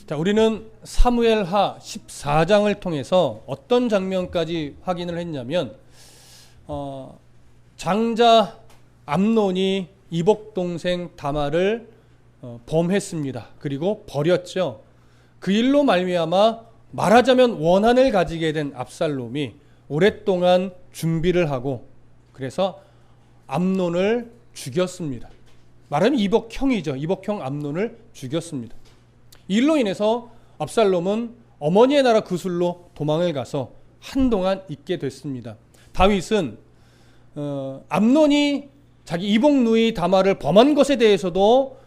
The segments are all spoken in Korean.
자, 우리는 사무엘하 14장을 통해서 어떤 장면까지 확인을 했냐면 장자 암논이 이복 동생 다말을 범했습니다. 그리고 버렸죠. 그 일로 말미암아 말하자면 원한을 가지게 된 압살롬이 오랫동안 준비를 하고 그래서 암논을 죽였습니다. 말하면 이복형이죠. 이복형 암논을 죽였습니다. 일로 인해서 압살롬은 어머니의 나라 그술로 도망을 가서 한동안 있게 됐습니다. 다윗은 암논이 자기 이복 누이 다말을 범한 것에 대해서도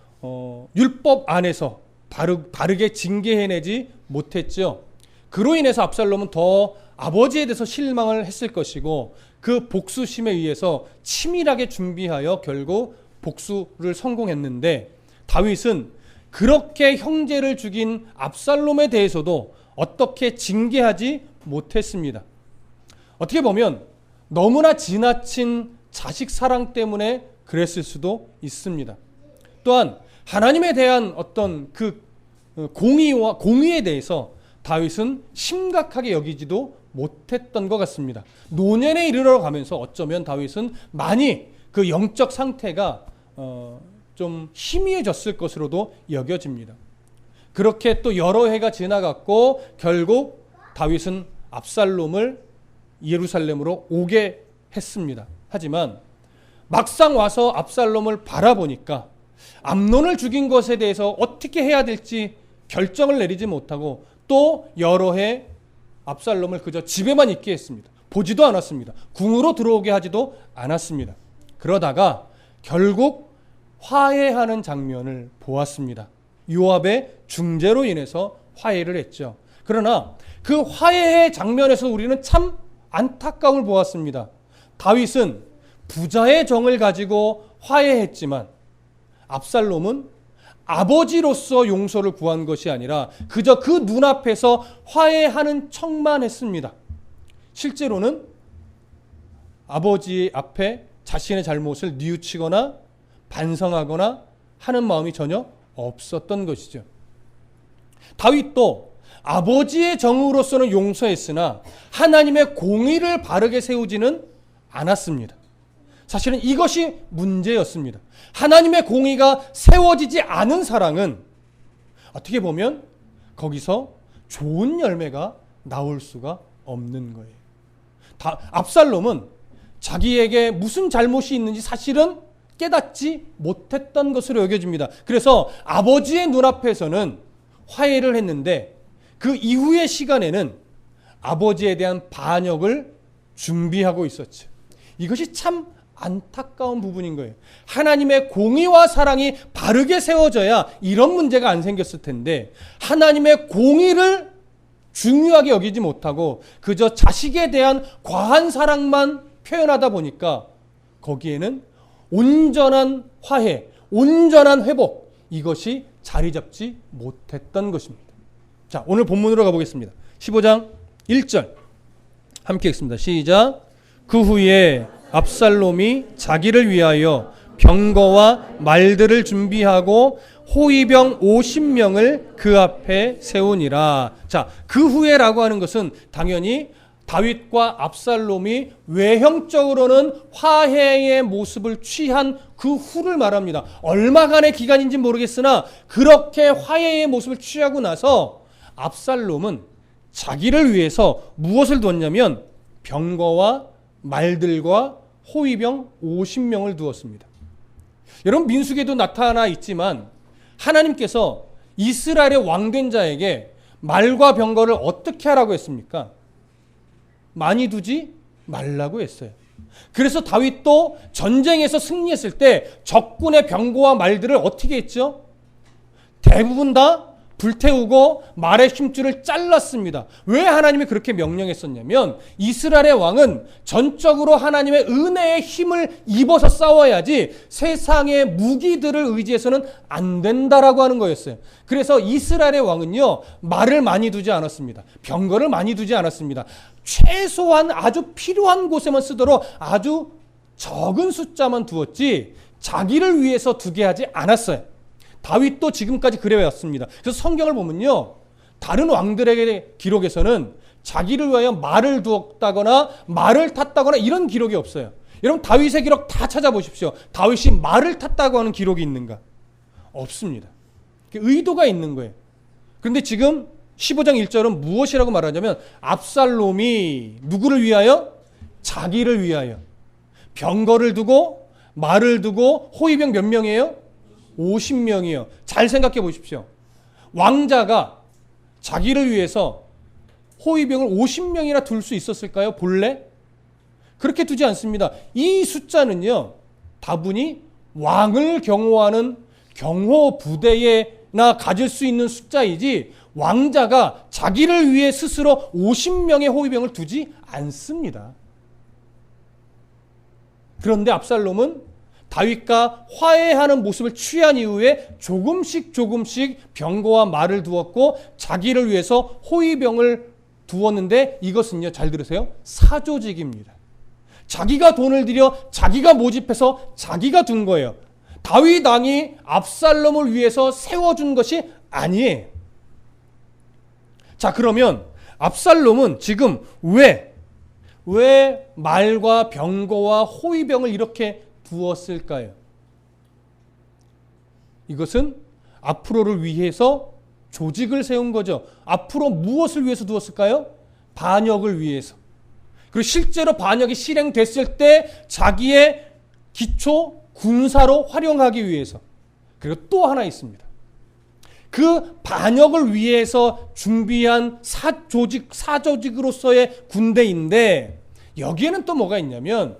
율법 안에서 바르게 징계해내지 못했죠. 그로 인해서 압살롬은 더 아버지에 대해서 실망을 했을 것이고 그 복수심에 의해서 치밀하게 준비하여 결국 복수를 성공했는데 다윗은 그렇게 형제를 죽인 압살롬에 대해서도 어떻게 징계하지 못했습니다. 어떻게 보면 너무나 지나친 자식 사랑 때문에 그랬을 수도 있습니다. 또한 하나님에 대한 어떤 그 공의에 대해서 다윗은 심각하게 여기지도 못했던 것 같습니다. 노년에 이르러 가면서 어쩌면 다윗은 많이 그 영적 상태가 좀 희미해졌을 것으로도 여겨집니다. 그렇게 또 여러 해가 지나갔고 결국 다윗은 압살롬을 예루살렘으로 오게 했습니다. 하지만 막상 와서 압살롬을 바라보니까 암논을 죽인 것에 대해서 어떻게 해야 될지 결정을 내리지 못하고 또 여러 해 압살롬을 그저 집에만 있게 했습니다. 보지도 않았습니다. 궁으로 들어오게 하지도 않았습니다. 그러다가 결국 화해하는 장면을 보았습니다. 요압의 중재로 인해서 화해를 했죠. 그러나 그 화해의 장면에서 우리는 참 안타까움을 보았습니다. 다윗은 부자의 정을 가지고 화해했지만 압살롬은 아버지로서 용서를 구한 것이 아니라 그저 그 눈앞에서 화해하는 척만 했습니다. 실제로는 아버지 앞에 자신의 잘못을 뉘우치거나 반성하거나 하는 마음이 전혀 없었던 것이죠. 다윗도 아버지의 정으로서는 용서했으나 하나님의 공의를 바르게 세우지는 않았습니다. 사실은 이것이 문제였습니다. 하나님의 공의가 세워지지 않은 사랑은 어떻게 보면 거기서 좋은 열매가 나올 수가 없는 거예요. 압살롬은 자기에게 무슨 잘못이 있는지 사실은 깨닫지 못했던 것으로 여겨집니다. 그래서 아버지의 눈앞에서는 화해를 했는데 그 이후의 시간에는 아버지에 대한 반역을 준비하고 있었죠. 이것이 참 안타까운 부분인 거예요. 하나님의 공의와 사랑이 바르게 세워져야 이런 문제가 안 생겼을 텐데 하나님의 공의를 중요하게 여기지 못하고 그저 자식에 대한 과한 사랑만 표현하다 보니까 거기에는 온전한 화해, 온전한 회복 이것이 자리 잡지 못했던 것입니다. 자, 오늘 본문으로 가보겠습니다. 15장 1절 함께 읽습니다. 시작. 그 후에 압살롬이 자기를 위하여 병거와 말들을 준비하고 호위병 50명을 그 앞에 세우니라. 자, 그 후에라고 하는 것은 당연히 다윗과 압살롬이 외형적으로는 화해의 모습을 취한 그 후를 말합니다. 얼마간의 기간인지 모르겠으나 그렇게 화해의 모습을 취하고 나서 압살롬은 자기를 위해서 무엇을 두었냐면 병거와 말들과 호위병 50명을 두었습니다. 여러분 민수기에도 나타나 있지만 하나님께서 이스라엘의 왕된 자에게 말과 병거를 어떻게 하라고 했습니까? 많이 두지 말라고 했어요. 그래서 다윗도 전쟁에서 승리했을 때 적군의 병거와 말들을 어떻게 했죠? 대부분 다 불태우고 말의 힘줄을 잘랐습니다. 왜 하나님이 그렇게 명령했었냐면 이스라엘의 왕은 전적으로 하나님의 은혜의 힘을 입어서 싸워야지 세상의 무기들을 의지해서는 안 된다라고 하는 거였어요. 그래서 이스라엘의 왕은요 말을 많이 두지 않았습니다. 병거를 많이 두지 않았습니다. 최소한 아주 필요한 곳에만 쓰도록 아주 적은 숫자만 두었지 자기를 위해서 두게 하지 않았어요. 다윗도 지금까지 그래왔습니다. 그래서 성경을 보면요, 다른 왕들에게 기록에서는 자기를 위하여 말을 두었다거나 말을 탔다거나 이런 기록이 없어요. 여러분 다윗의 기록 다 찾아보십시오. 다윗이 말을 탔다고 하는 기록이 있는가? 없습니다. 의도가 있는 거예요. 그런데 지금 15장 1절은 무엇이라고 말하냐면 압살롬이 누구를 위하여? 자기를 위하여 병거를 두고 말을 두고 호위병 몇 명이에요? 50명이에요. 잘 생각해 보십시오. 왕자가 자기를 위해서 호위병을 50명이나 둘 수 있었을까요? 본래? 그렇게 두지 않습니다. 이 숫자는요, 다분히 왕을 경호하는 경호 부대에나 가질 수 있는 숫자이지 왕자가 자기를 위해 스스로 50명의 호위병을 두지 않습니다. 그런데 압살롬은 다윗과 화해하는 모습을 취한 이후에 조금씩 병거와 말을 두었고 자기를 위해서 호위병을 두었는데 이것은요, 잘 들으세요, 사조직입니다. 자기가 돈을 들여 자기가 모집해서 자기가 둔 거예요. 다윗 왕이 압살롬을 위해서 세워준 것이 아니에요. 자, 그러면 압살롬은 지금 왜 말과 병거와 호위병을 이렇게 두었을까요? 이것은 앞으로를 위해서 조직을 세운 거죠. 앞으로 무엇을 위해서 두었을까요? 반역을 위해서. 그리고 실제로 반역이 실행됐을 때 자기의 기초 군사로 활용하기 위해서. 그리고 또 하나 있습니다. 그 반역을 위해서 준비한 사조직으로서의 군대인데 여기에는 또 뭐가 있냐면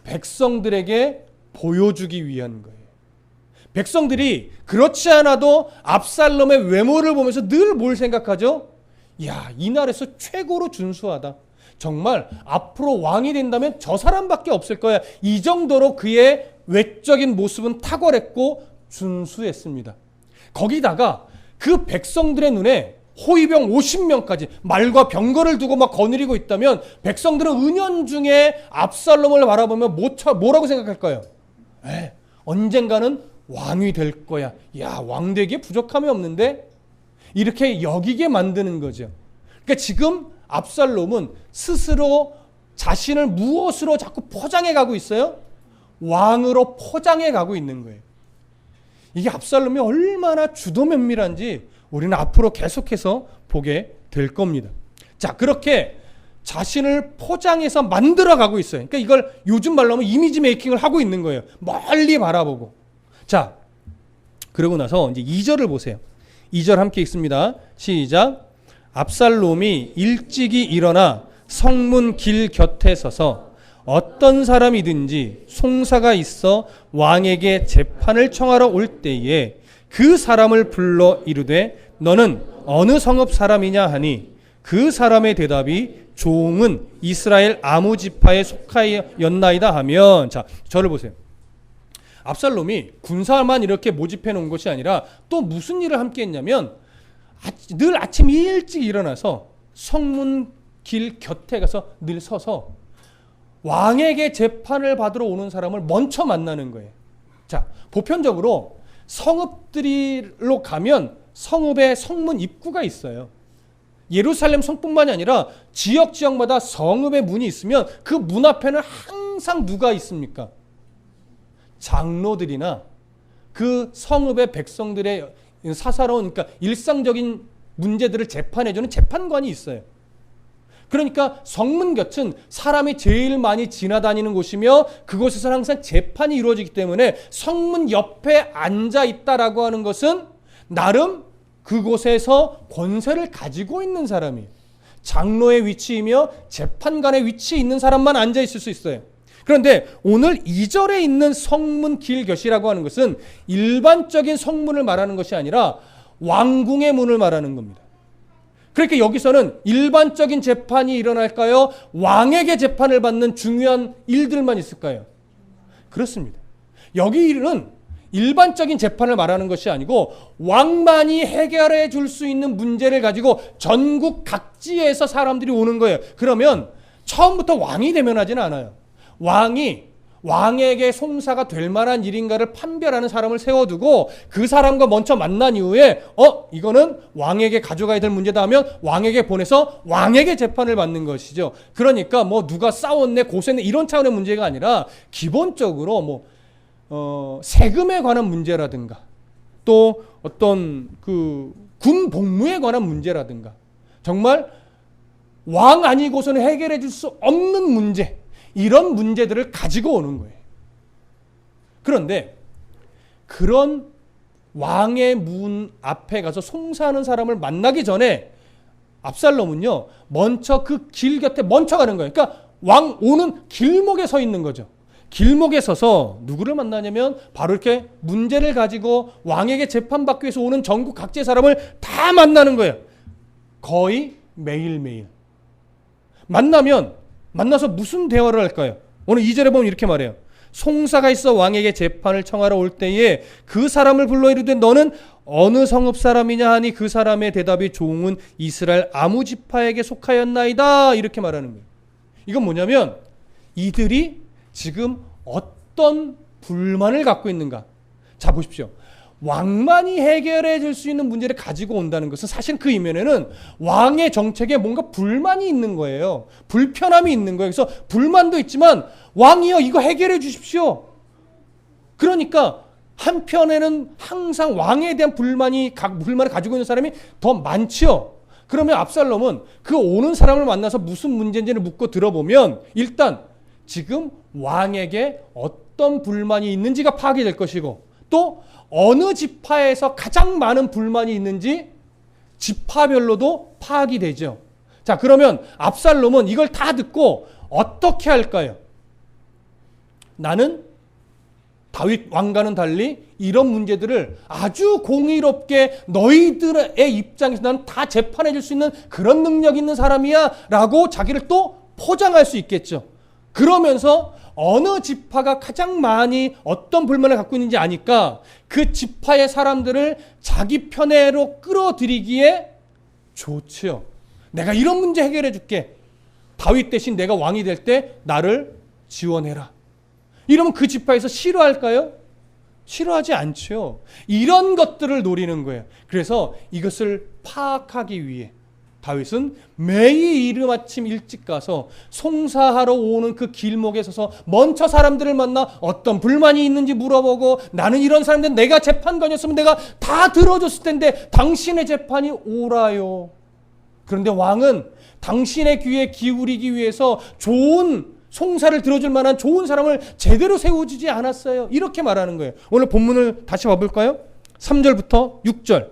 백성들에게 보여주기 위한 거예요. 백성들이 그렇지 않아도 압살롬의 외모를 보면서 늘 뭘 생각하죠? 야, 이 나라에서 최고로 준수하다. 정말 앞으로 왕이 된다면 저 사람밖에 없을 거야. 이 정도로 그의 외적인 모습은 탁월했고 준수했습니다. 거기다가 그 백성들의 눈에 호위병 50명까지 말과 병거를 두고 막 거느리고 있다면 백성들은 은연중에 압살롬을 바라보며 뭐라고 생각할까요? 언젠가는 왕이 될 거야. 야, 왕 되기에 부족함이 없는데? 이렇게 여기게 만드는 거죠. 그러니까 지금 압살롬은 스스로 자신을 무엇으로 자꾸 포장해 가고 있어요? 왕으로 포장해 가고 있는 거예요. 이게 압살롬이 얼마나 주도 면밀한지 우리는 앞으로 계속해서 보게 될 겁니다. 자, 그렇게 자신을 포장해서 만들어 가고 있어요. 그러니까 이걸 요즘 말로 하면 이미지 메이킹을 하고 있는 거예요. 멀리 바라보고. 자, 그러고 나서 이제 2절을 보세요. 2절 함께 읽습니다. 시작. 압살롬이 일찍이 일어나 성문 길 곁에 서서 어떤 사람이든지 송사가 있어 왕에게 재판을 청하러 올 때에 그 사람을 불러 이르되 너는 어느 성읍 사람이냐 하니 그 사람의 대답이 종은 이스라엘 아무 지파에 속하였나이다 하면, 자, 저를 보세요. 압살롬이 군사만 이렇게 모집해 놓은 것이 아니라 또 무슨 일을 함께 했냐면 늘 아침 일찍 일어나서 성문 길 곁에 가서 늘 서서 왕에게 재판을 받으러 오는 사람을 먼저 만나는 거예요. 자, 보편적으로 성읍들로 가면 성읍에 성문 입구가 있어요. 예루살렘 성뿐만이 아니라 지역마다 성읍의 문이 있으면 그 문 앞에는 항상 누가 있습니까? 장로들이나 그 성읍의 백성들의 사사로운, 그러니까 일상적인 문제들을 재판해주는 재판관이 있어요. 그러니까 성문 곁은 사람이 제일 많이 지나다니는 곳이며 그곳에서는 항상 재판이 이루어지기 때문에 성문 옆에 앉아 있다라고 하는 것은 나름 그곳에서 권세를 가지고 있는 사람이에요. 장로의 위치이며 재판관의 위치에 있는 사람만 앉아 있을 수 있어요. 그런데 오늘 2절에 있는 성문 길곁이라고 하는 것은 일반적인 성문을 말하는 것이 아니라 왕궁의 문을 말하는 겁니다. 그러니까 여기서는 일반적인 재판이 일어날까요? 왕에게 재판을 받는 중요한 일들만 있을까요? 그렇습니다. 여기는 일반적인 재판을 말하는 것이 아니고 왕만이 해결해 줄 수 있는 문제를 가지고 전국 각지에서 사람들이 오는 거예요. 그러면 처음부터 왕이 대면하지는 않아요. 왕이 왕에게 송사가 될 만한 일인가를 판별하는 사람을 세워두고 그 사람과 먼저 만난 이후에 이거는 왕에게 가져가야 될 문제다 하면 왕에게 보내서 왕에게 재판을 받는 것이죠. 그러니까 뭐 누가 싸웠네 고소했네 이런 차원의 문제가 아니라 기본적으로 세금에 관한 문제라든가 또 어떤 군 복무에 관한 문제라든가 정말 왕 아니고서는 해결해 줄 수 없는 문제, 이런 문제들을 가지고 오는 거예요. 그런데 그런 왕의 문 앞에 가서 송사하는 사람을 만나기 전에 압살롬은요, 먼저 그 길 곁에 먼저 가는 거예요. 그러니까 왕 오는 길목에 서 있는 거죠. 길목에 서서 누구를 만나냐면 바로 이렇게 문제를 가지고 왕에게 재판받기 위해서 오는 전국 각지의 사람을 다 만나는 거예요. 거의 매일매일. 만나서 무슨 대화를 할까요? 오늘 2절에 보면 이렇게 말해요. 송사가 있어 왕에게 재판을 청하러 올 때에 그 사람을 불러 이르되 너는 어느 성읍 사람이냐 하니 그 사람의 대답이 종은 이스라엘 아무 지파에게 속하였나이다. 이렇게 말하는 거예요. 이건 뭐냐면 이들이 지금 어떤 불만을 갖고 있는가. 자, 보십시오. 왕만이 해결해 줄 수 있는 문제를 가지고 온다는 것은 사실 그 이면에는 왕의 정책에 뭔가 불만이 있는 거예요. 불편함이 있는 거예요. 그래서 불만도 있지만 왕이여 이거 해결해 주십시오. 그러니까 한편에는 항상 왕에 대한 불만을 가지고 있는 사람이 더 많죠. 그러면 압살롬은 그 오는 사람을 만나서 무슨 문제인지를 묻고 들어보면 일단 지금 왕에게 어떤 불만이 있는지가 파악이 될 것이고 또 어느 지파에서 가장 많은 불만이 있는지 지파별로도 파악이 되죠. 자, 그러면 압살롬은 이걸 다 듣고 어떻게 할까요? 나는 다윗 왕과는 달리 이런 문제들을 아주 공의롭게 너희들의 입장에서 나는 다 재판해 줄 수 있는 그런 능력 있는 사람이야 라고 자기를 또 포장할 수 있겠죠. 그러면서 어느 지파가 가장 많이 어떤 불만을 갖고 있는지 아니까 그 지파의 사람들을 자기 편으로 끌어들이기에 좋지요. 내가 이런 문제 해결해 줄게. 다윗 대신 내가 왕이 될 때 나를 지원해라. 이러면 그 지파에서 싫어할까요? 싫어하지 않죠. 이런 것들을 노리는 거예요. 그래서 이것을 파악하기 위해 다윗은 매일 이른 아침 일찍 가서 송사하러 오는 그 길목에 서서 먼저 사람들을 만나 어떤 불만이 있는지 물어보고 나는 이런 사람들 내가 재판관이었으면 내가 다 들어줬을 텐데 당신의 재판이 옳아요. 그런데 왕은 당신의 귀에 기울이기 위해서 좋은 송사를 들어줄 만한 좋은 사람을 제대로 세워주지 않았어요. 이렇게 말하는 거예요. 오늘 본문을 다시 봐볼까요? 3절부터 6절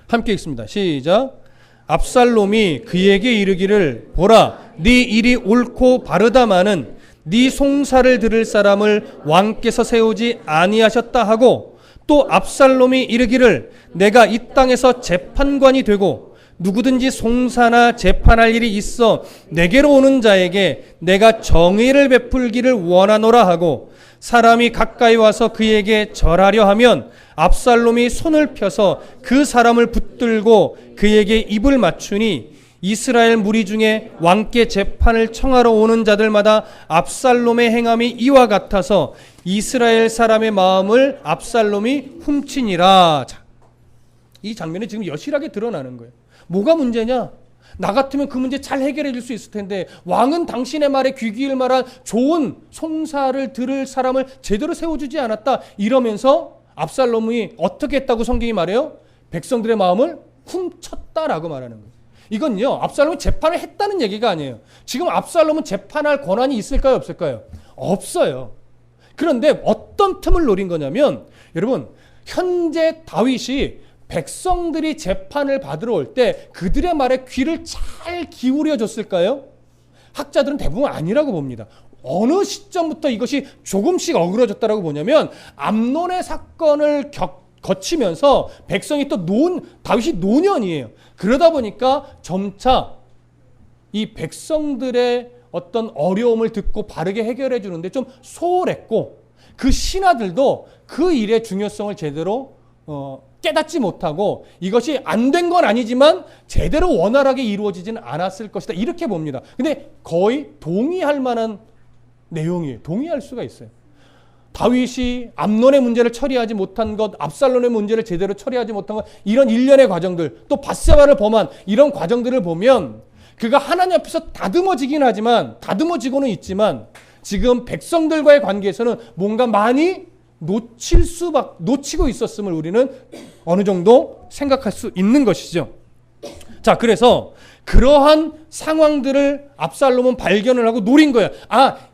함께 읽습니다. 시작. 압살롬이 그에게 이르기를 보라 네 일이 옳고 바르다마는 네 송사를 들을 사람을 왕께서 세우지 아니하셨다 하고 또 압살롬이 이르기를 내가 이 땅에서 재판관이 되고 누구든지 송사나 재판할 일이 있어 내게로 오는 자에게 내가 정의를 베풀기를 원하노라 하고 사람이 가까이 와서 그에게 절하려 하면 압살롬이 손을 펴서 그 사람을 붙들고 그에게 입을 맞추니 이스라엘 무리 중에 왕께 재판을 청하러 오는 자들마다 압살롬의 행함이 이와 같아서 이스라엘 사람의 마음을 압살롬이 훔치니라. 자, 이 장면이 지금 여실하게 드러나는 거예요. 뭐가 문제냐? 나 같으면 그 문제 잘 해결해 줄 수 있을 텐데 왕은 당신의 말에 귀 기울 만한 좋은 송사를 들을 사람을 제대로 세워주지 않았다. 이러면서 압살롬이 어떻게 했다고 성경이 말해요? 백성들의 마음을 훔쳤다라고 말하는 거예요. 이건요, 압살롬이 재판을 했다는 얘기가 아니에요. 지금 압살롬은 재판할 권한이 있을까요? 없을까요? 없어요. 그런데 어떤 틈을 노린 거냐면 여러분, 현재 다윗이 백성들이 재판을 받으러 올 때 그들의 말에 귀를 잘 기울여 줬을까요? 학자들은 대부분 아니라고 봅니다. 어느 시점부터 이것이 조금씩 어그러졌다라고 보냐면 암논의 사건을 거치면서 백성이 또 다윗이 노년이에요. 그러다 보니까 점차 이 백성들의 어떤 어려움을 듣고 바르게 해결해 주는데 좀 소홀했고 그 신하들도 그 일의 중요성을 제대로 깨닫지 못하고 이것이 안 된 건 아니지만 제대로 원활하게 이루어지지는 않았을 것이다. 이렇게 봅니다. 근데 거의 동의할 만한 내용이에요. 동의할 수가 있어요. 다윗이 암논의 문제를 처리하지 못한 것, 압살롬의 문제를 제대로 처리하지 못한 것, 이런 일련의 과정들, 또 밧세바를 범한 이런 과정들을 보면 그가 하나님 앞에서 다듬어지고는 있지만 지금 백성들과의 관계에서는 뭔가 많이 놓치고 있었음을 우리는 어느 정도 생각할 수 있는 것이죠. 자, 그래서 그러한 상황들을 압살롬은 발견을 하고 노린 거예요.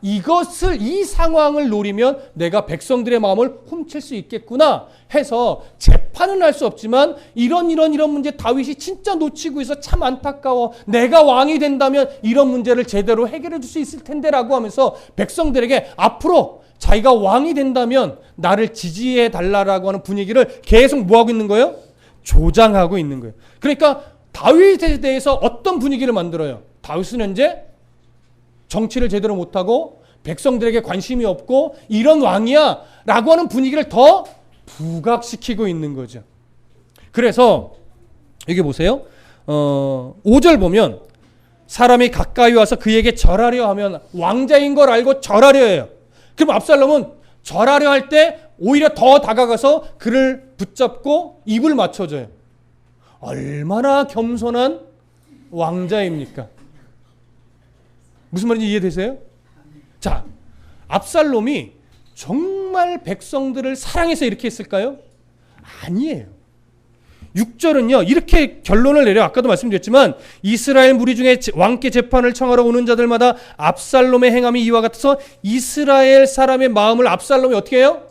이 상황을 노리면 내가 백성들의 마음을 훔칠 수 있겠구나 해서 재판은 할 수 없지만 이런 문제 다윗이 진짜 놓치고 있어 참 안타까워. 내가 왕이 된다면 이런 문제를 제대로 해결해 줄 수 있을 텐데라고 하면서 백성들에게 앞으로 자기가 왕이 된다면 나를 지지해 달라라고 하는 분위기를 계속 뭐하고 있는 거예요? 조장하고 있는 거예요. 그러니까 다윗에 대해서 어떤 분위기를 만들어요? 다윗은 현재 정치를 제대로 못하고 백성들에게 관심이 없고 이런 왕이야 라고 하는 분위기를 더 부각시키고 있는 거죠. 그래서 여기 보세요. 5절 보면 사람이 가까이 와서 그에게 절하려 하면 왕자인 걸 알고 절하려 해요. 그럼 압살롬은 절하려 할 때 오히려 더 다가가서 그를 붙잡고 입을 맞춰줘요. 얼마나 겸손한 왕자입니까? 무슨 말인지 이해되세요? 자, 압살롬이 정말 백성들을 사랑해서 이렇게 했을까요? 아니에요. 6절은요 이렇게 결론을 내려 아까도 말씀드렸지만 이스라엘 무리 중에 왕께 재판을 청하러 오는 자들마다 압살롬의 행함이 이와 같아서 이스라엘 사람의 마음을 압살롬이 어떻게 해요?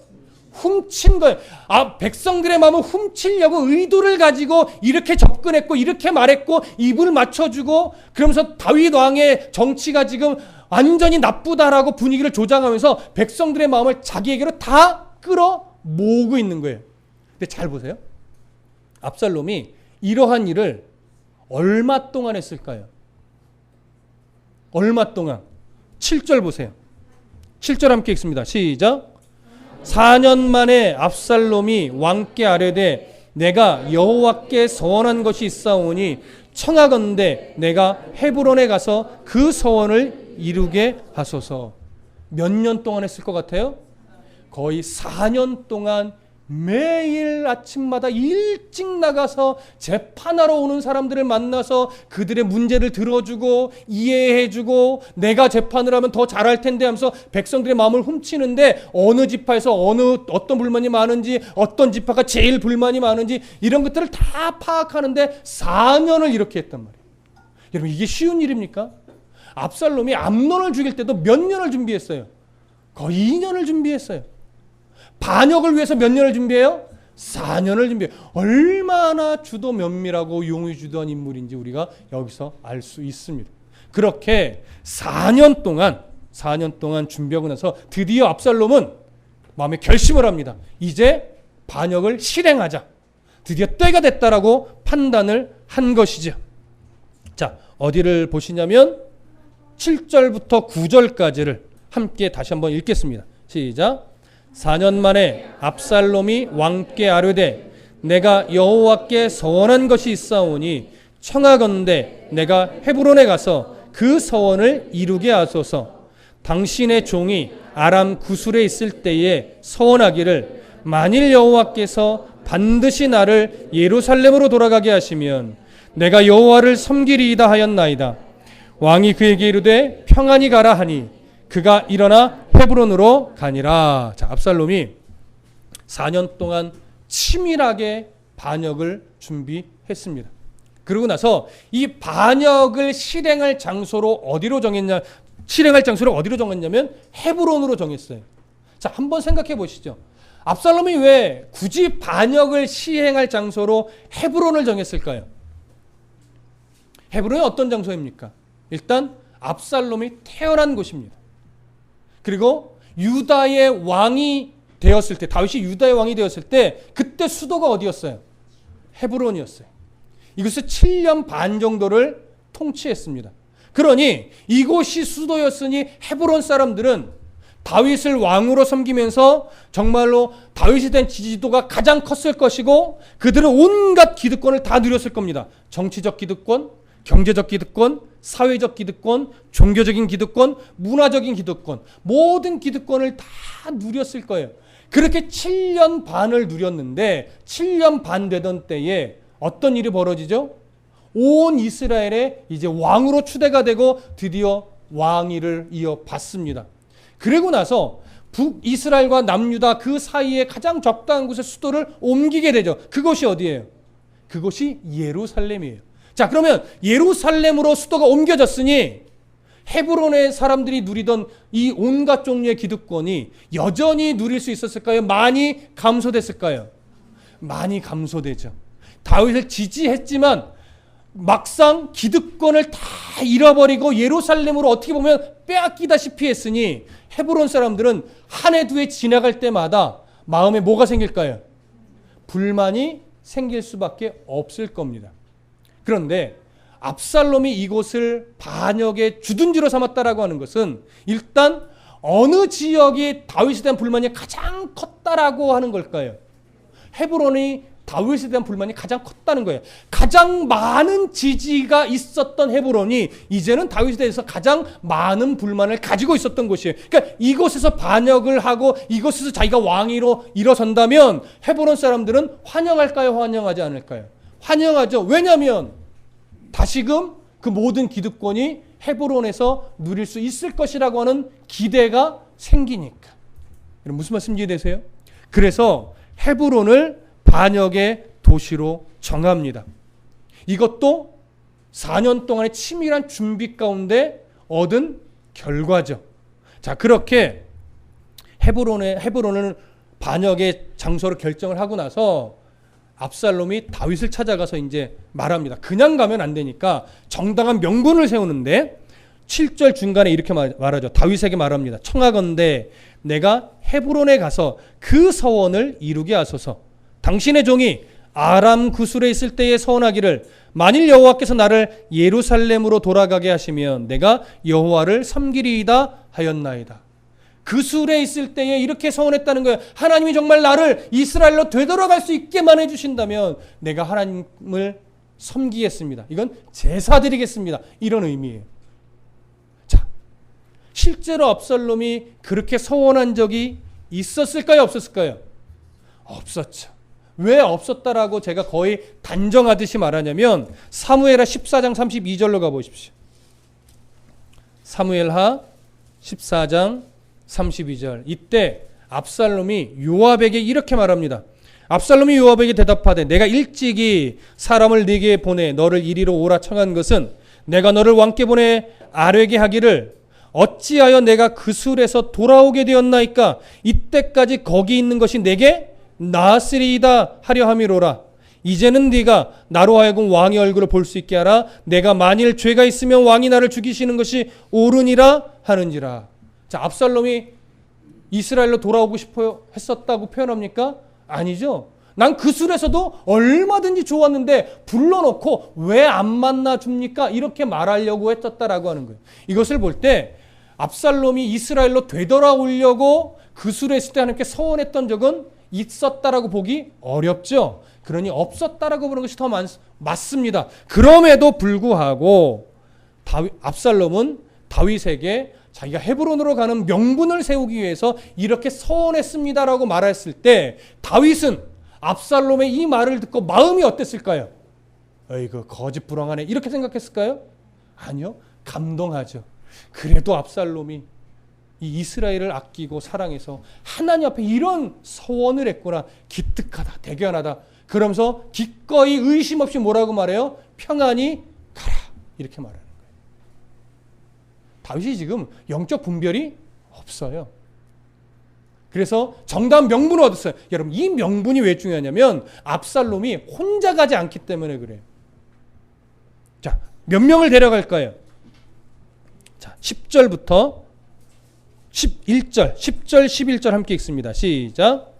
훔친 거예요. 백성들의 마음을 훔치려고 의도를 가지고 이렇게 접근했고 이렇게 말했고 입을 맞춰주고 그러면서 다윗 왕의 정치가 지금 완전히 나쁘다라고 분위기를 조장하면서 백성들의 마음을 자기에게로 다 끌어 모으고 있는 거예요. 근데 잘 보세요. 압살롬이 이러한 일을 얼마 동안 했을까요? 얼마 동안? 7절 보세요. 7절 함께 읽습니다. 시작. 4년 만에 압살롬이 왕께 아뢰되 내가 여호와께 서원한 것이 있사오니 청하건대 내가 헤브론에 가서 그 서원을 이루게 하소서. 몇 년 동안 했을 것 같아요? 거의 4년 동안 매일 아침마다 일찍 나가서 재판하러 오는 사람들을 만나서 그들의 문제를 들어주고 이해해주고 내가 재판을 하면 더 잘할 텐데 하면서 백성들의 마음을 훔치는데 어느 지파에서 어떤 불만이 많은지 어떤 지파가 제일 불만이 많은지 이런 것들을 다 파악하는데 4년을 이렇게 했단 말이에요. 여러분 이게 쉬운 일입니까? 압살롬이 암논을 죽일 때도 몇 년을 준비했어요? 거의 2년을 준비했어요. 반역을 위해서 몇 년을 준비해요? 4년을 준비해요. 얼마나 주도 면밀하고 용의주도한 인물인지 우리가 여기서 알 수 있습니다. 그렇게 4년 동안 준비하고 나서 드디어 압살롬은 마음에 결심을 합니다. 이제 반역을 실행하자. 드디어 때가 됐다라고 판단을 한 것이죠. 자, 어디를 보시냐면 7절부터 9절까지를 함께 다시 한번 읽겠습니다. 시작. 4년 만에 압살롬이 왕께 아뢰되 내가 여호와께 서원한 것이 있사오니 청하건대 내가 헤브론에 가서 그 서원을 이루게 하소서. 당신의 종이 아람 구술에 있을 때에 서원하기를 만일 여호와께서 반드시 나를 예루살렘으로 돌아가게 하시면 내가 여호와를 섬기리이다 하였나이다. 왕이 그에게 이르되 평안히 가라 하니 그가 일어나 헤브론으로 가니라. 자, 압살롬이 4년 동안 치밀하게 반역을 준비했습니다. 그러고 나서 이 반역을 실행할 장소를 어디로 정했냐면 헤브론으로 정했어요. 자, 한번 생각해 보시죠. 압살롬이 왜 굳이 반역을 시행할 장소로 헤브론을 정했을까요? 헤브론이 어떤 장소입니까? 일단 압살롬이 태어난 곳입니다. 그리고 유다의 왕이 되었을 때, 다윗이 유다의 왕이 되었을 때 그때 수도가 어디였어요? 헤브론이었어요. 이곳을 7년 반 정도를 통치했습니다. 그러니 이곳이 수도였으니 헤브론 사람들은 다윗을 왕으로 섬기면서 정말로 다윗에 대한 지지도가 가장 컸을 것이고 그들은 온갖 기득권을 다 누렸을 겁니다. 정치적 기득권, 경제적 기득권, 사회적 기득권, 종교적인 기득권, 문화적인 기득권, 모든 기득권을 다 누렸을 거예요. 그렇게 7년 반을 누렸는데 7년 반 되던 때에 어떤 일이 벌어지죠? 온 이스라엘에 이제 왕으로 추대가 되고 드디어 왕위를 이어받습니다. 그리고 나서 북이스라엘과 남유다 그 사이에 가장 적당한 곳에 수도를 옮기게 되죠. 그것이 어디예요? 그것이 예루살렘이에요. 자, 그러면 예루살렘으로 수도가 옮겨졌으니 헤브론의 사람들이 누리던 이 온갖 종류의 기득권이 여전히 누릴 수 있었을까요? 많이 감소됐을까요? 많이 감소되죠. 다윗을 지지했지만 막상 기득권을 다 잃어버리고 예루살렘으로 어떻게 보면 빼앗기다시피 했으니 헤브론 사람들은 한 해 두 해 지나갈 때마다 마음에 뭐가 생길까요? 불만이 생길 수밖에 없을 겁니다. 그런데 압살롬이 이곳을 반역의 주둔지로 삼았다라고 하는 것은 일단 어느 지역이 다윗에 대한 불만이 가장 컸다라고 하는 걸까요? 헤브론이 다윗에 대한 불만이 가장 컸다는 거예요. 가장 많은 지지가 있었던 헤브론이 이제는 다윗에 대해서 가장 많은 불만을 가지고 있었던 곳이에요. 그러니까 이곳에서 반역을 하고 이곳에서 자기가 왕위로 일어선다면 헤브론 사람들은 환영할까요? 환영하지 않을까요? 환영하죠. 왜냐하면 다시금 그 모든 기득권이 헤브론에서 누릴 수 있을 것이라고 하는 기대가 생기니까. 무슨 말씀 이해되세요? 그래서 헤브론을 반역의 도시로 정합니다. 이것도 4년 동안의 치밀한 준비 가운데 얻은 결과죠. 자, 그렇게 헤브론을 반역의 장소로 결정을 하고 나서 압살롬이 다윗을 찾아가서 이제 말합니다. 그냥 가면 안 되니까 정당한 명분을 세우는데 7절 중간에 이렇게 말하죠. 다윗에게 말합니다. 청하건대 내가 헤브론에 가서 그 서원을 이루게 하소서. 당신의 종이 아람 구술에 있을 때에 서원하기를 만일 여호와께서 나를 예루살렘으로 돌아가게 하시면 내가 여호와를 섬기리이다 하였나이다. 그술에 있을 때에 이렇게 서원했다는 거예요. 하나님이 정말 나를 이스라엘로 되돌아갈 수 있게만 해주신다면 내가 하나님을 섬기겠습니다. 이건 제사 드리겠습니다. 이런 의미예요. 자, 실제로 압살롬이 그렇게 서원한 적이 있었을까요? 없었을까요? 없었죠. 왜 없었다라고 제가 거의 단정하듯이 말하냐면 사무엘하 14장 32절로 가보십시오. 사무엘하 14장 32절. 이때 압살롬이 요압에게 이렇게 말합니다. 압살롬이 요압에게 대답하되 내가 일찍이 사람을 네게 보내 너를 이리로 오라 청한 것은 내가 너를 왕께 보내 아뢰게 하기를 어찌하여 내가 그 술에서 돌아오게 되었나이까 이때까지 거기 있는 것이 내게 나으리이다 하려 함이로라. 이제는 네가 나로 하여금 왕의 얼굴을 볼 수 있게 하라. 내가 만일 죄가 있으면 왕이 나를 죽이시는 것이 옳으니라 하는지라. 자, 압살롬이 이스라엘로 돌아오고 싶어 했었다고 표현합니까? 아니죠. 난 그 술에서도 얼마든지 좋았는데 불러놓고 왜 안 만나 줍니까? 이렇게 말하려고 했었다라고 하는 거예요. 이것을 볼 때 압살롬이 이스라엘로 되돌아오려고 그 술에 있을 때 하나님께 서원했던 적은 있었다라고 보기 어렵죠. 그러니 없었다라고 보는 것이 더 맞습니다. 그럼에도 불구하고 압살롬은 다윗에게 자기가 헤브론으로 가는 명분을 세우기 위해서 이렇게 서원했습니다라고 말했을 때 다윗은 압살롬의 이 말을 듣고 마음이 어땠을까요? 어이구 거짓부렁하네 이렇게 생각했을까요? 아니요. 감동하죠. 그래도 압살롬이 이 이스라엘을 아끼고 사랑해서 하나님 앞에 이런 서원을 했구나. 기특하다. 대견하다. 그러면서 기꺼이 의심 없이 뭐라고 말해요? 평안히 가라. 이렇게 말하는 거예요. 다윗이 지금 영적 분별이 없어요. 그래서 정답 명분을 얻었어요. 여러분 이 명분이 왜 중요하냐면 압살롬이 혼자 가지 않기 때문에 그래요. 자, 몇 명을 데려갈까요? 자, 10절부터 11절, 10절, 11절 함께 읽습니다. 시작.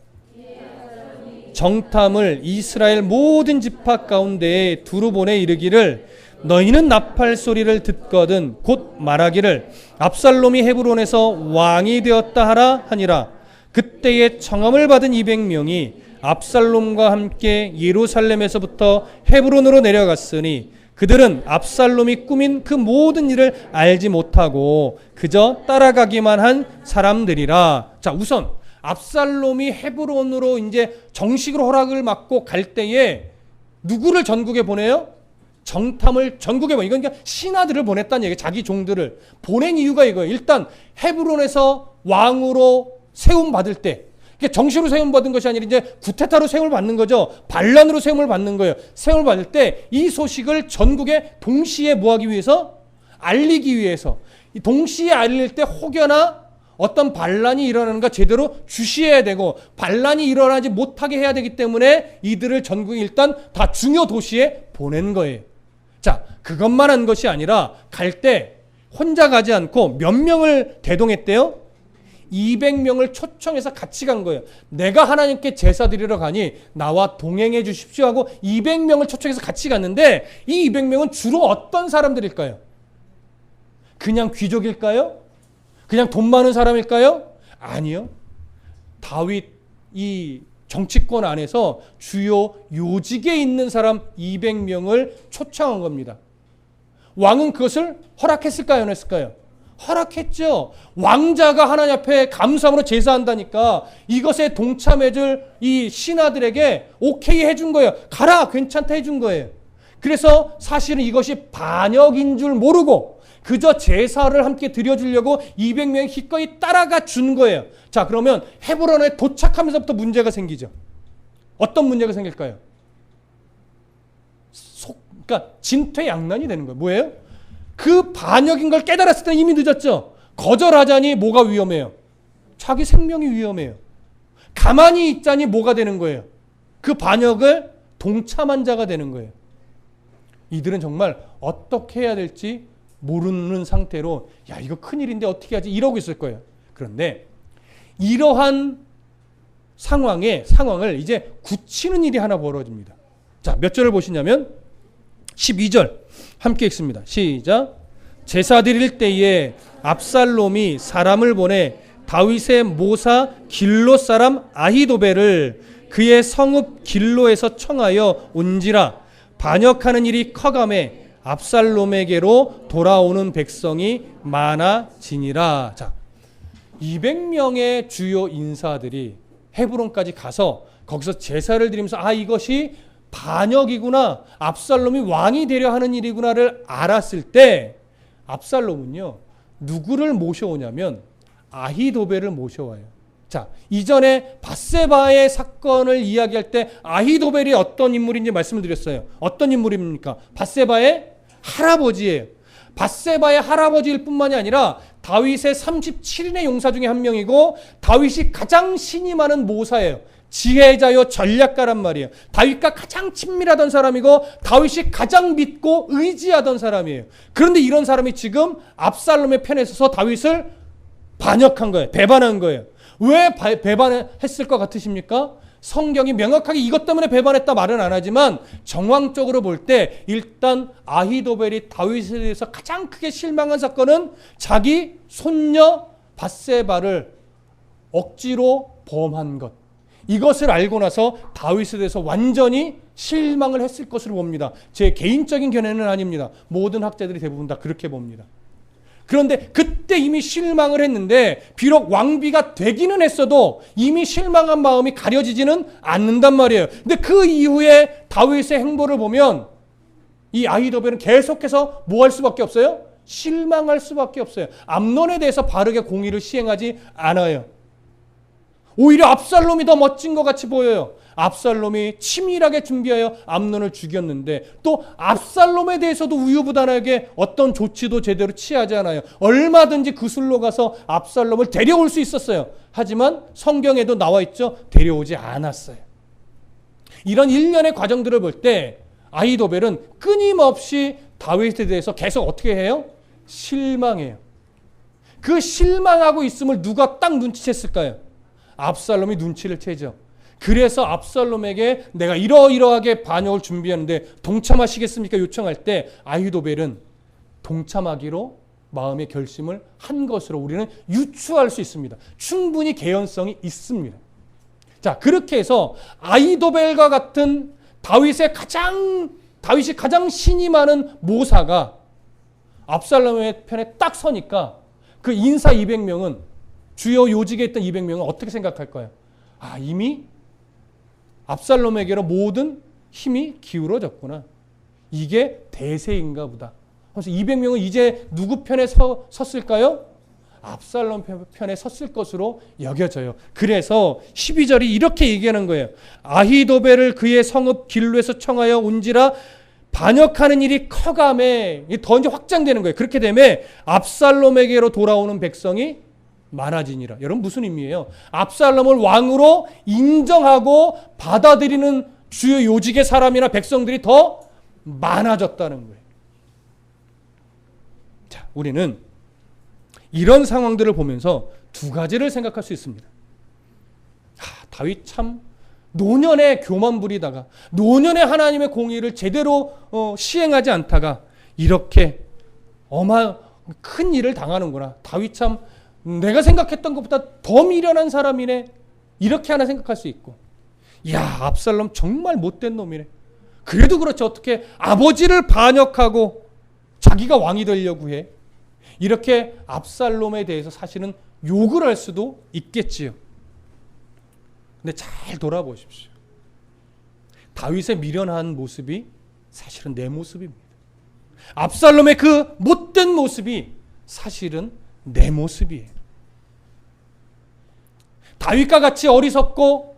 정탐을 이스라엘 모든 지파 가운데에 두루 보내 이르기를 너희는 나팔 소리를 듣거든 곧 말하기를 압살롬이 헤브론에서 왕이 되었다 하라 하니라. 그때에 청함을 받은 200명이 압살롬과 함께 예루살렘에서부터 헤브론으로 내려갔으니 그들은 압살롬이 꾸민 그 모든 일을 알지 못하고 그저 따라가기만 한 사람들이라. 자, 우선 압살롬이 헤브론으로 이제 정식으로 허락을 받고 갈 때에 누구를 전국에 보내요? 정탐을 전국에 보내. 이건 그러니까 신하들을 보냈다는 얘기예요. 자기 종들을 보낸 이유가 이거예요. 일단 헤브론에서 왕으로 세움 받을 때, 그러니까 정식으로 세움 받은 것이 아니라 이제 구테타로 세움을 받는 거죠. 반란으로 세움을 받는 거예요. 세움을 받을 때 이 소식을 전국에 동시에 뭐하기 위해서? 알리기 위해서. 동시에 알릴 때 혹여나 어떤 반란이 일어나는가 제대로 주시해야 되고, 반란이 일어나지 못하게 해야 되기 때문에 이들을 전국에 일단 다 중요 도시에 보낸 거예요. 자, 그것만 한 것이 아니라 갈 때 혼자 가지 않고 몇 명을 대동했대요? 200명을 초청해서 같이 간 거예요. 내가 하나님께 제사 드리러 가니 나와 동행해 주십시오 하고 200명을 초청해서 같이 갔는데, 이 200명은 주로 어떤 사람들일까요? 그냥 귀족일까요? 그냥 돈 많은 사람일까요? 아니요. 다윗 이 정치권 안에서 주요 요직에 있는 사람 200명을 초청한 겁니다. 왕은 그것을 허락했을까요? 안 했을까요? 허락했죠. 왕자가 하나님 앞에 감사함으로 제사한다니까 이것에 동참해줄 이 신하들에게 오케이 해준 거예요. 가라, 괜찮다 해준 거예요. 그래서 사실은 이것이 반역인 줄 모르고 그저 제사를 함께 드려주려고 200명이 기꺼이 따라가 준 거예요. 자, 그러면 헤브론에 도착하면서부터 문제가 생기죠. 어떤 문제가 생길까요? 그러니까 진퇴양난이 되는 거예요. 뭐예요? 그 반역인 걸 깨달았을 때 이미 늦었죠. 거절하자니 뭐가 위험해요? 자기 생명이 위험해요. 가만히 있자니 뭐가 되는 거예요? 그 반역을 동참한 자가 되는 거예요. 이들은 정말 어떻게 해야 될지 모르는 상태로 야, 이거 큰일인데 어떻게 하지? 이러고 있을 거예요. 그런데 이러한 상황을 이제 굳히는 일이 하나 벌어집니다. 자, 몇 절을 보시냐면 12절 함께 읽습니다. 시작. 제사 드릴 때에 압살롬이 사람을 보내 다윗의 모사 길로 사람 아히도벨을 그의 성읍 길로에서 청하여 온지라. 반역하는 일이 커감에 압살롬에게로 돌아오는 백성이 많아지니라. 자, 200명의 주요 인사들이 헤브론까지 가서 거기서 제사를 드리면서 아, 이것이 반역이구나, 압살롬이 왕이 되려 하는 일이구나를 알았을 때 압살롬은요 누구를 모셔오냐면 아히도벨을 모셔와요. 자, 이전에 밧세바의 사건을 이야기할 때 아히도벨이 어떤 인물인지 말씀을 드렸어요. 어떤 인물입니까? 밧세바의 할아버지예요. 밧세바의 할아버지일 뿐만이 아니라 다윗의 37인의 용사 중에 한 명이고 다윗이 가장 신이 많은 모사예요. 지혜자요 전략가란 말이에요. 다윗과 가장 친밀하던 사람이고 다윗이 가장 믿고 의지하던 사람이에요. 그런데 이런 사람이 지금 압살롬의 편에 서서 다윗을 반역한 거예요. 배반한 거예요. 왜 배반했을 것 같으십니까? 성경이 명확하게 이것 때문에 배반했다 말은 안 하지만 정황적으로 볼 때 일단 아히도벨이 다윗에 대해서 가장 크게 실망한 사건은 자기 손녀 밧세바를 억지로 범한 것. 이것을 알고 나서 다윗에 대해서 완전히 실망을 했을 것으로 봅니다. 제 개인적인 견해는 아닙니다. 모든 학자들이 대부분 다 그렇게 봅니다. 그런데 그때 이미 실망을 했는데 비록 왕비가 되기는 했어도 이미 실망한 마음이 가려지지는 않는단 말이에요. 근데 그 이후에 다윗의 행보를 보면 이 아히도벨은 계속해서 뭐 할 수밖에 없어요? 실망할 수밖에 없어요. 암논에 대해서 바르게 공의를 시행하지 않아요. 오히려 압살롬이 더 멋진 것 같이 보여요. 압살롬이 치밀하게 준비하여 암논을 죽였는데 또 압살롬에 대해서도 우유부단하게 어떤 조치도 제대로 취하지 않아요. 얼마든지 그술로 가서 압살롬을 데려올 수 있었어요. 하지만 성경에도 나와 있죠. 데려오지 않았어요. 이런 일련의 과정들을 볼 때 아히도벨은 끊임없이 다윗에 대해서 계속 어떻게 해요? 실망해요. 그 실망하고 있음을 누가 딱 눈치챘을까요? 압살롬이 눈치를 채죠. 그래서 압살롬에게 내가 이러이러하게 반역을 준비하는데 동참하시겠습니까? 요청할 때 아히도벨은 동참하기로 마음의 결심을 한 것으로 우리는 유추할 수 있습니다. 충분히 개연성이 있습니다. 자, 그렇게 해서 아히도벨과 같은 다윗이 가장 신이 많은 모사가 압살롬의 편에 딱 서니까 그 인사 200명은 주요 요직에 있던 200명은 어떻게 생각할까요? 아, 이미 압살롬에게로 모든 힘이 기울어졌구나. 이게 대세인가 보다. 그래서 200명은 이제 누구 편에 섰을까요? 압살롬 편에 섰을 것으로 여겨져요. 그래서 12절이 이렇게 얘기하는 거예요. 아히도벨을 그의 성읍 길로에서 청하여 온지라 반역하는 일이 커감에 더 이제 확장되는 거예요. 그렇게 되면 압살롬에게로 돌아오는 백성이 많아지니라. 여러분 무슨 의미예요? 압살롬을 왕으로 인정하고 받아들이는 주요 요직의 사람이나 백성들이 더 많아졌다는 거예요. 자, 우리는 이런 상황들을 보면서 두 가지를 생각할 수 있습니다. 다윗 참 노년에 교만 부리다가 노년에 하나님의 공의를 제대로 시행하지 않다가 이렇게 큰 일을 당하는구나. 다윗 참 내가 생각했던 것보다 더 미련한 사람이네. 이렇게 하나 생각할 수 있고, 야, 압살롬 정말 못된 놈이네. 그래도 그렇지 어떻게 아버지를 반역하고 자기가 왕이 되려고 해. 이렇게 압살롬에 대해서 사실은 욕을 할 수도 있겠지요. 근데 잘 돌아보십시오. 다윗의 미련한 모습이 사실은 내 모습입니다. 압살롬의 그 못된 모습이 사실은 내 모습이에요. 다윗과 같이 어리석고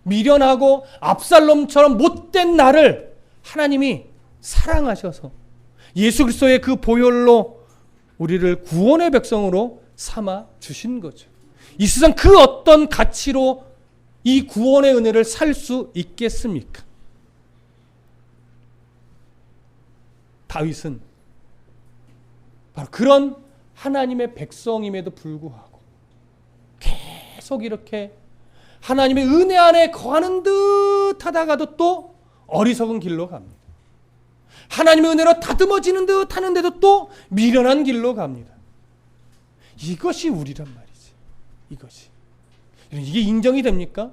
미련하고 압살롬처럼 못된 나를 하나님이 사랑하셔서 예수 그리스도의 그 보혈로 우리를 구원의 백성으로 삼아 주신 거죠. 이 세상 그 어떤 가치로 이 구원의 은혜를 살 수 있겠습니까? 다윗은 바로 그런 하나님의 백성임에도 불구하고 계속 이렇게 하나님의 은혜 안에 거하는 듯 하다가도 또 어리석은 길로 갑니다. 하나님의 은혜로 다듬어지는 듯 하는데도 또 미련한 길로 갑니다. 이것이 우리란 말이지. 이것이. 이게 인정이 됩니까?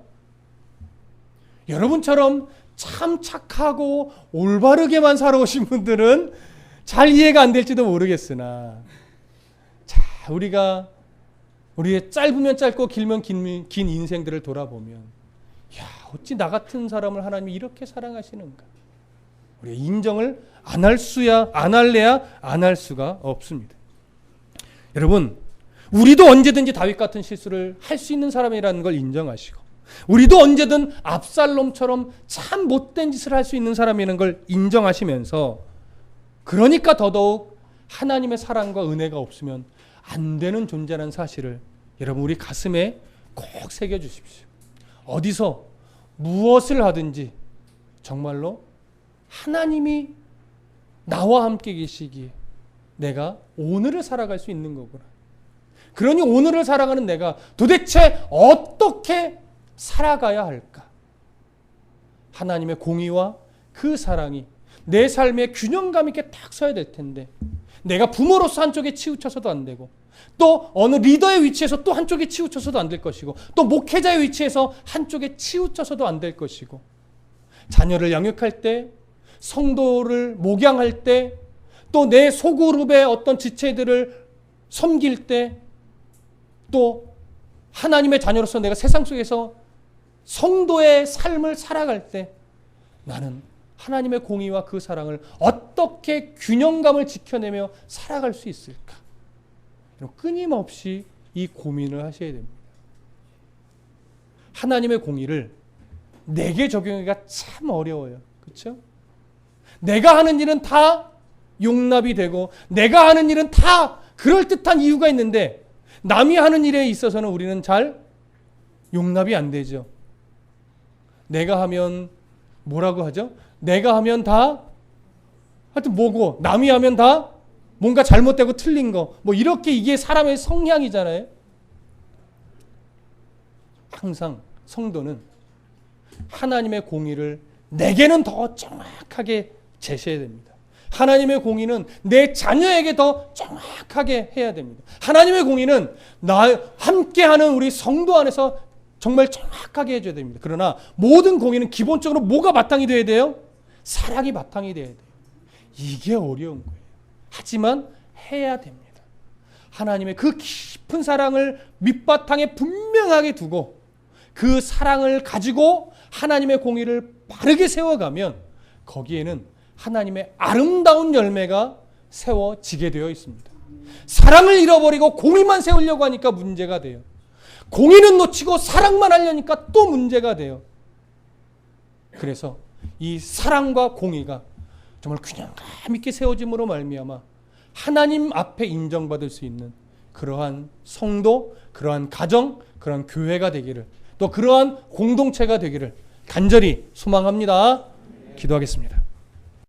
여러분처럼 참 착하고 올바르게만 살아오신 분들은 잘 이해가 안 될지도 모르겠으나, 자, 우리의 짧으면 짧고 길면 긴 인생들을 돌아보면, 야, 어찌 나 같은 사람을 하나님이 이렇게 사랑하시는가? 우리가 인정을 안 할래야 안 할 수가 없습니다. 여러분, 우리도 언제든지 다윗 같은 실수를 할 수 있는 사람이라는 걸 인정하시고, 우리도 언제든 압살롬처럼 참 못된 짓을 할 수 있는 사람이라는 걸 인정하시면서, 그러니까 더더욱 하나님의 사랑과 은혜가 없으면 안 되는 존재라는 사실을 여러분 우리 가슴에 꼭 새겨주십시오. 어디서 무엇을 하든지 정말로 하나님이 나와 함께 계시기에 내가 오늘을 살아갈 수 있는 거구나. 그러니 오늘을 살아가는 내가 도대체 어떻게 살아가야 할까? 하나님의 공의와 그 사랑이 내 삶에 균형감 있게 딱 서야 될 텐데, 내가 부모로서 한쪽에 치우쳐서도 안 되고, 또 어느 리더의 위치에서 또 한쪽에 치우쳐서도 안 될 것이고, 또 목회자의 위치에서 한쪽에 치우쳐서도 안 될 것이고, 자녀를 양육할 때, 성도를 목양할 때, 또 내 소그룹의 어떤 지체들을 섬길 때, 또 하나님의 자녀로서 내가 세상 속에서 성도의 삶을 살아갈 때 나는 하나님의 공의와 그 사랑을 어떻게 균형감을 지켜내며 살아갈 수 있을까? 끊임없이 이 고민을 하셔야 됩니다. 하나님의 공의를 내게 적용하기가 참 어려워요. 그렇죠? 내가 하는 일은 다 용납이 되고 내가 하는 일은 다 그럴듯한 이유가 있는데 남이 하는 일에 있어서는 우리는 잘 용납이 안 되죠. 내가 하면 뭐라고 하죠? 내가 하면 다 하여튼 뭐고, 남이 하면 다 뭔가 잘못되고 틀린 거, 뭐 이렇게 이게 사람의 성향이잖아요. 항상 성도는 하나님의 공의를 내게는 더 정확하게 제시해야 됩니다. 하나님의 공의는 내 자녀에게 더 정확하게 해야 됩니다. 하나님의 공의는 함께하는 우리 성도 안에서 정말 정확하게 해줘야 됩니다. 그러나 모든 공의는 기본적으로 뭐가 바탕이 돼야 돼요? 사랑이 바탕이 돼야 돼요. 이게 어려운 거예요. 하지만 해야 됩니다. 하나님의 그 깊은 사랑을 밑바탕에 분명하게 두고 그 사랑을 가지고 하나님의 공의를 바르게 세워가면 거기에는 하나님의 아름다운 열매가 세워지게 되어 있습니다. 사랑을 잃어버리고 공의만 세우려고 하니까 문제가 돼요. 공의는 놓치고 사랑만 하려니까 또 문제가 돼요. 그래서 이 사랑과 공의가 정말 균형감 있게 세워짐으로 말미암아 하나님 앞에 인정받을 수 있는 그러한 성도, 그러한 가정, 그러한 교회가 되기를, 또 그러한 공동체가 되기를 간절히 소망합니다. 기도하겠습니다.